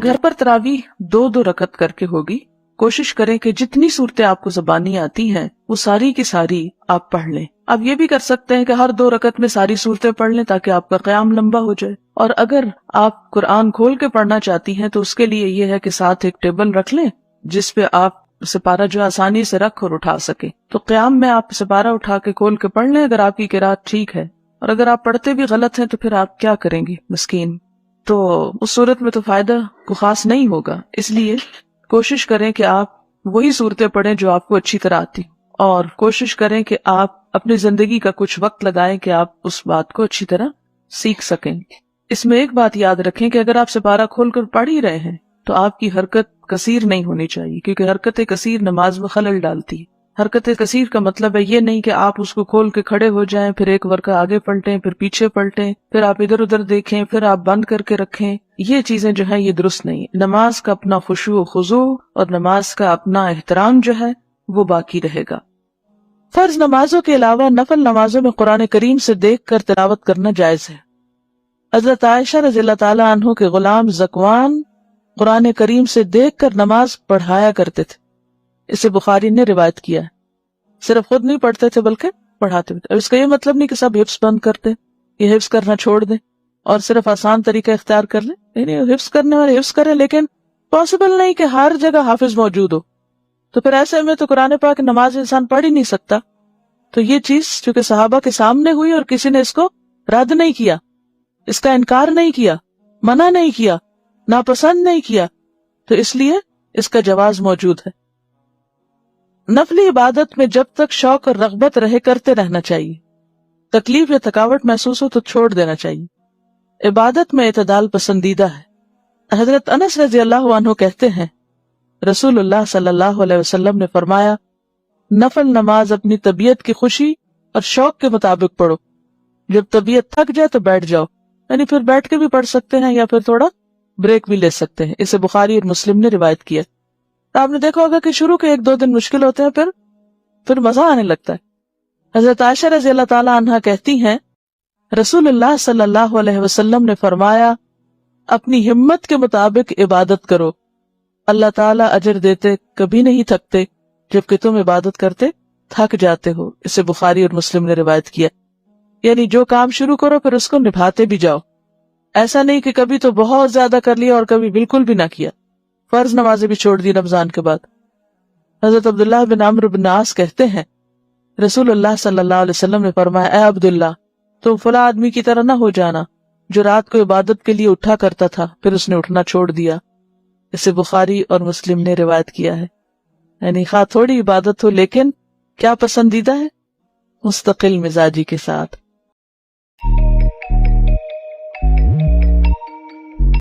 گھر پر تراویح 2-2 رکعت کر کے ہوگی. کوشش کریں کہ جتنی صورتیں آپ کو زبانی آتی ہیں وہ ساری کی ساری آپ پڑھ لیں. آپ یہ بھی کر سکتے ہیں کہ ہر 2 رکعت میں ساری صورتیں پڑھ لیں تاکہ آپ کا قیام لمبا ہو جائے. اور اگر آپ قرآن کھول کے پڑھنا چاہتی ہیں تو اس کے لیے یہ ہے کہ ساتھ ایک ٹیبل رکھ لیں جس پہ آپ سپارہ جو آسانی سے رکھ اور اٹھا سکیں. تو قیام میں آپ سپارہ اٹھا کے کھول کے پڑھ لیں اگر آپ کی قرات ٹھیک ہے. اور اگر آپ پڑھتے بھی غلط ہیں تو پھر آپ کیا کریں گی مسکین. تو اس صورت میں تو فائدہ کو خاص نہیں ہوگا. اس لیے کوشش کریں کہ آپ وہی صورتیں پڑھیں جو آپ کو اچھی طرح آتی، اور کوشش کریں کہ آپ اپنی زندگی کا کچھ وقت لگائیں کہ آپ اس بات کو اچھی طرح سیکھ سکیں. اس میں ایک بات یاد رکھیں کہ اگر آپ سپارہ کھول کر پڑھ ہی رہے ہیں تو آپ کی حرکت کثیر نہیں ہونی چاہیے، کیونکہ حرکت کثیر نماز میں خلل ڈالتی ہے. حرکت کثیر کا مطلب ہے یہ نہیں کہ آپ اس کو کھول کے کھڑے ہو جائیں، پھر ایک ورقہ آگے پلٹیں، پھر پیچھے پلٹیں، پھر آپ ادھر ادھر دیکھیں، پھر آپ بند کر کے رکھیں. یہ چیزیں جو ہیں یہ درست نہیں. نماز کا اپنا خشوع و خضوع اور نماز کا اپنا احترام جو ہے وہ باقی رہے گا. فرض نمازوں کے علاوہ نفل نمازوں میں قرآن کریم سے دیکھ کر تلاوت کرنا جائز ہے. حضرت عائشہ رضی اللہ تعالی عنہ کے غلام ذکوان قرآن کریم سے دیکھ کر نماز پڑھایا کرتے تھے. اسے بخاری نے روایت کیا ہے. صرف خود نہیں پڑھتے تھے بلکہ پڑھاتے بھی. اس کا یہ مطلب نہیں کہ سب حفظ بند کرتے، یہ حفظ کرنا چھوڑ دیں اور صرف آسان طریقہ اختیار کر لیں. نہیں، حفظ کرنے والے حفظ کریں، لیکن پاسبل نہیں کہ ہر جگہ حافظ موجود ہو. تو پھر ایسے میں تو قرآن پاک نماز انسان پڑھ ہی نہیں سکتا. تو یہ چیز چونکہ صحابہ کے سامنے ہوئی اور کسی نے اس کو رد نہیں کیا، اس کا انکار نہیں کیا، منع نہیں کیا، ناپسند نہیں کیا، تو اس لیے اس کا جواز موجود ہے. نفلی عبادت میں جب تک شوق اور رغبت رہے کرتے رہنا چاہیے. تکلیف یا تھکاوٹ محسوس ہو تو چھوڑ دینا چاہیے. عبادت میں اعتدال پسندیدہ ہے. حضرت انس رضی اللہ عنہ کہتے ہیں رسول اللہ صلی اللہ علیہ وسلم نے فرمایا، نفل نماز اپنی طبیعت کی خوشی اور شوق کے مطابق پڑھو. جب طبیعت تھک جائے تو بیٹھ جاؤ، یعنی پھر بیٹھ کے بھی پڑھ سکتے ہیں یا پھر تھوڑا بریک بھی لے سکتے ہیں. اسے بخاری اور مسلم نے روایت کیا. آپ نے دیکھا ہوگا کہ شروع کے 1-2 دن مشکل ہوتے ہیں، پھر مزہ آنے لگتا ہے. حضرت عائشہ رضی اللہ تعالی عنہا کہتی ہیں رسول اللہ صلی اللہ علیہ وسلم نے فرمایا، اپنی ہمت کے مطابق عبادت کرو، اللہ تعالیٰ اجر دیتے کبھی نہیں تھکتے جبکہ تم عبادت کرتے تھک جاتے ہو. اسے بخاری اور مسلم نے روایت کیا. یعنی جو کام شروع کرو پھر اس کو نبھاتے بھی جاؤ. ایسا نہیں کہ کبھی تو بہت زیادہ کر لیا اور کبھی بالکل بھی نہ کیا. فرض نمازیں بھی چھوڑ دی رمضان کے بعد. حضرت عبداللہ بن عمرو بن عاص کہتے ہیں رسول اللہ صلی اللہ علیہ وسلم نے فرمایا، اے عبداللہ، تم فلاں آدمی کی طرح نہ ہو جانا جو رات کو عبادت کے لیے اٹھا کرتا تھا پھر اس نے اٹھنا چھوڑ دیا. اسے بخاری اور مسلم نے روایت کیا ہے. یعنی خواہ تھوڑی عبادت ہو لیکن کیا پسندیدہ ہے؟ مستقل مزاجی کے ساتھ.